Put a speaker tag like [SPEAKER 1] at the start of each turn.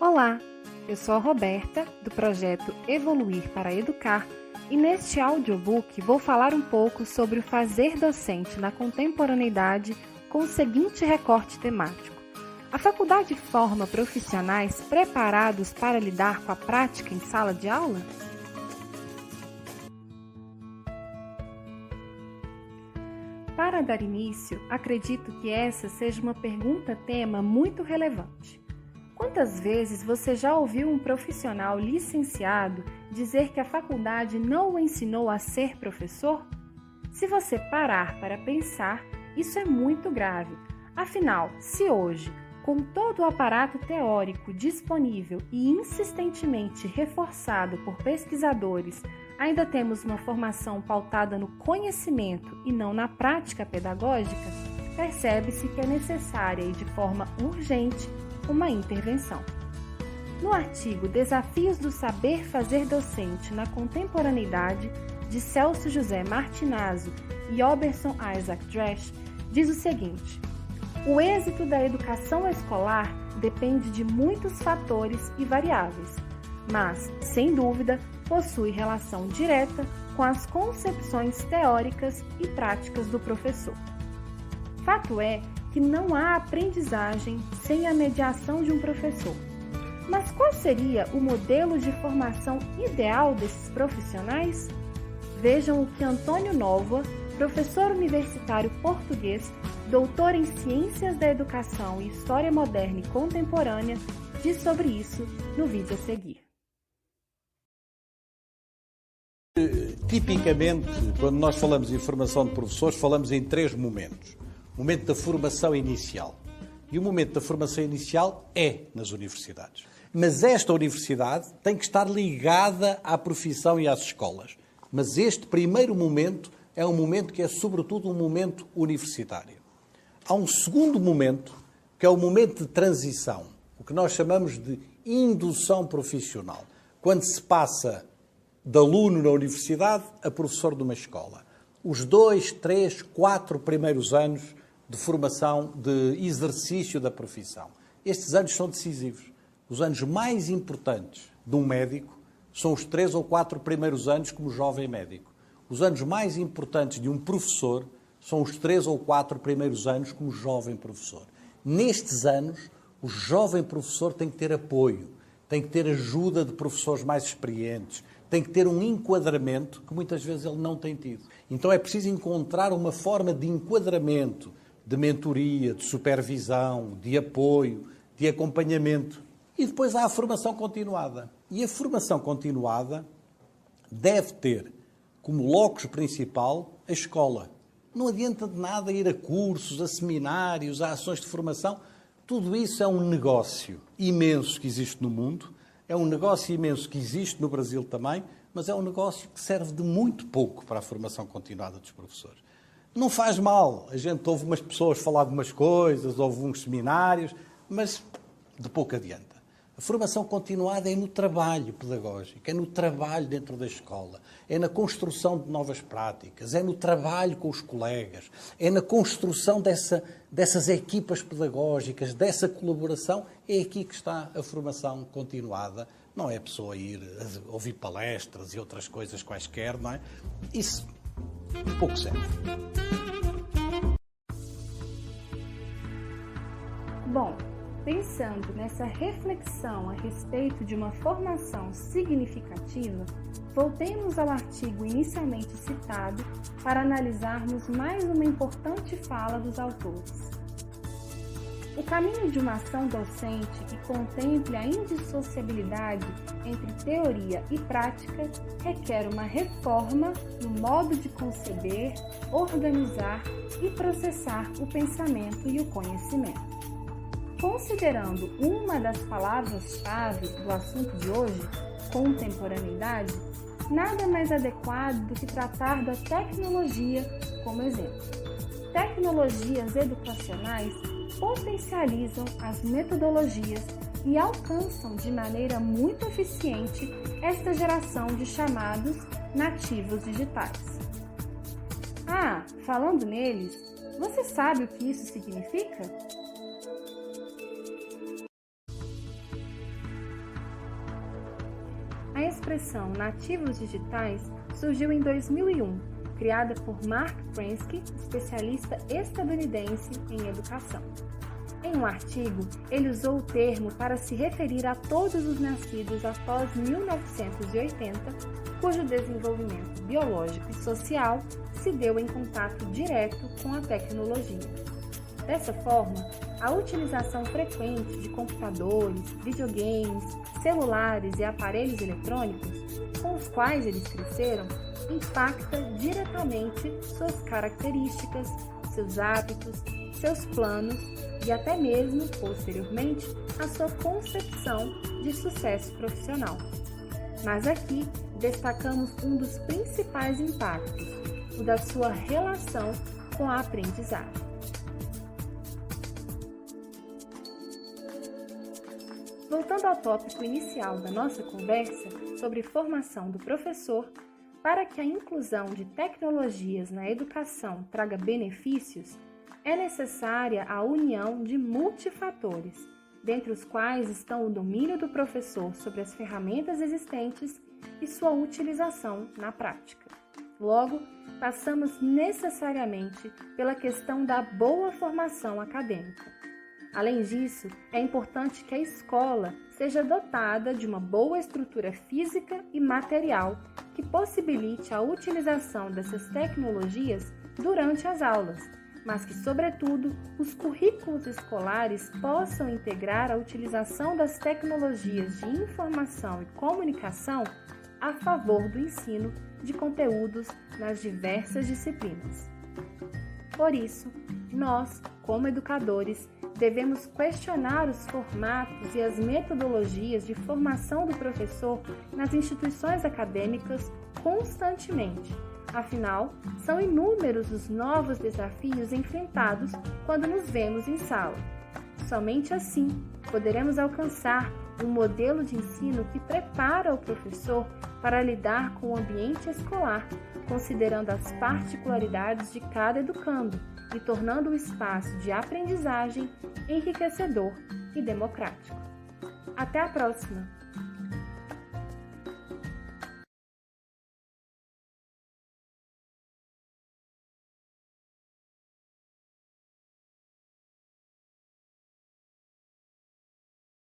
[SPEAKER 1] Olá, eu sou a Roberta, do projeto Evoluir para Educar, e neste audiobook vou falar um pouco sobre o fazer docente na contemporaneidade com o seguinte recorte temático. A faculdade forma profissionais preparados para lidar com a prática em sala de aula? Para dar início, acredito que essa seja uma pergunta-tema muito relevante. Quantas vezes você já ouviu um profissional licenciado dizer que a faculdade não o ensinou a ser professor? Se você parar para pensar, isso é muito grave. Afinal, se hoje, com todo o aparato teórico disponível e insistentemente reforçado por pesquisadores, ainda temos uma formação pautada no conhecimento e não na prática pedagógica, percebe-se que é necessária e de forma urgente uma intervenção. No artigo Desafios do Saber Fazer Docente na Contemporaneidade, de Celso José Martinazzo e Oberson Isaac Dresch, diz o seguinte: o êxito da educação escolar depende de muitos fatores e variáveis, mas, sem dúvida, possui relação direta com as concepções teóricas e práticas do professor. Fato é que não há aprendizagem sem a mediação de um professor. Mas qual seria o modelo de formação ideal desses profissionais? Vejam o que Antônio Nova, professor universitário português, doutor em Ciências da Educação e História Moderna e Contemporânea, diz sobre isso no vídeo a seguir.
[SPEAKER 2] Tipicamente, quando nós falamos em formação de professores, falamos em três momentos. O momento da formação inicial. E o momento da formação inicial é nas universidades. Mas esta universidade tem que estar ligada à profissão e às escolas. Mas este primeiro momento é um momento que é, sobretudo, um momento universitário. Há um segundo momento, que é o momento de transição, o que nós chamamos de indução profissional, quando se passa de aluno na universidade a professor de uma escola. Os 2, 3, 4 primeiros anos de formação, de exercício da profissão. Estes anos são decisivos. Os anos mais importantes de um médico são os 3 ou 4 primeiros anos como jovem médico. Os anos mais importantes de um professor são os 3 ou 4 primeiros anos como jovem professor. Nestes anos, o jovem professor tem que ter apoio, tem que ter ajuda de professores mais experientes, tem que ter um enquadramento que muitas vezes ele não tem tido. Então é preciso encontrar uma forma de enquadramento, de mentoria, de supervisão, de apoio, de acompanhamento. E depois há a formação continuada. E a formação continuada deve ter como locus principal a escola. Não adianta de nada ir a cursos, a seminários, a ações de formação. Tudo isso é um negócio imenso que existe no mundo, é um negócio imenso que existe no Brasil também, mas é um negócio que serve de muito pouco para a formação continuada dos professores. Não faz mal, a gente ouve umas pessoas falar de umas coisas, ouve uns seminários, mas de pouco adianta. A formação continuada é no trabalho pedagógico, é no trabalho dentro da escola, é na construção de novas práticas, é no trabalho com os colegas, é na construção dessas equipas pedagógicas, dessa colaboração. É aqui que está a formação continuada. Não é a pessoa ir ouvir palestras e outras coisas quaisquer, não é? Isso pouco serve.
[SPEAKER 1] Bom, pensando nessa reflexão a respeito de uma formação significativa, voltemos ao artigo inicialmente citado para analisarmos mais uma importante fala dos autores. O caminho de uma ação docente que contemple a indissociabilidade entre teoria e prática requer uma reforma no modo de conceber, organizar e processar o pensamento e o conhecimento. Considerando uma das palavras-chave do assunto de hoje, contemporaneidade, nada mais adequado do que tratar da tecnologia como exemplo. Tecnologias educacionais potencializam as metodologias e alcançam de maneira muito eficiente esta geração de chamados nativos digitais. Falando neles, você sabe o que isso significa? expressão nativos digitais surgiu em 2001, criada por Mark Prensky, especialista estadunidense em educação. Em um artigo, ele usou o termo para se referir a todos os nascidos após 1980, cujo desenvolvimento biológico e social se deu em contato direto com a tecnologia. Dessa forma, a utilização frequente de computadores, videogames, celulares e aparelhos eletrônicos, com os quais eles cresceram, impacta diretamente suas características, seus hábitos, seus planos e até mesmo, posteriormente, a sua concepção de sucesso profissional. Mas aqui destacamos um dos principais impactos, o da sua relação com a aprendizagem. Voltando ao tópico inicial da nossa conversa sobre formação do professor, para que a inclusão de tecnologias na educação traga benefícios, é necessária a união de multifatores, dentre os quais estão o domínio do professor sobre as ferramentas existentes e sua utilização na prática. Logo, passamos necessariamente pela questão da boa formação acadêmica. Além disso, é importante que a escola seja dotada de uma boa estrutura física e material que possibilite a utilização dessas tecnologias durante as aulas, mas que, sobretudo, os currículos escolares possam integrar a utilização das tecnologias de informação e comunicação a favor do ensino de conteúdos nas diversas disciplinas. Por isso, nós, como educadores, devemos questionar os formatos e as metodologias de formação do professor nas instituições acadêmicas constantemente. Afinal, são inúmeros os novos desafios enfrentados quando nos vemos em sala. Somente assim poderemos alcançar um modelo de ensino que prepara o professor para lidar com o ambiente escolar, considerando as particularidades de cada educando e tornando o espaço de aprendizagem enriquecedor e democrático. Até a próxima!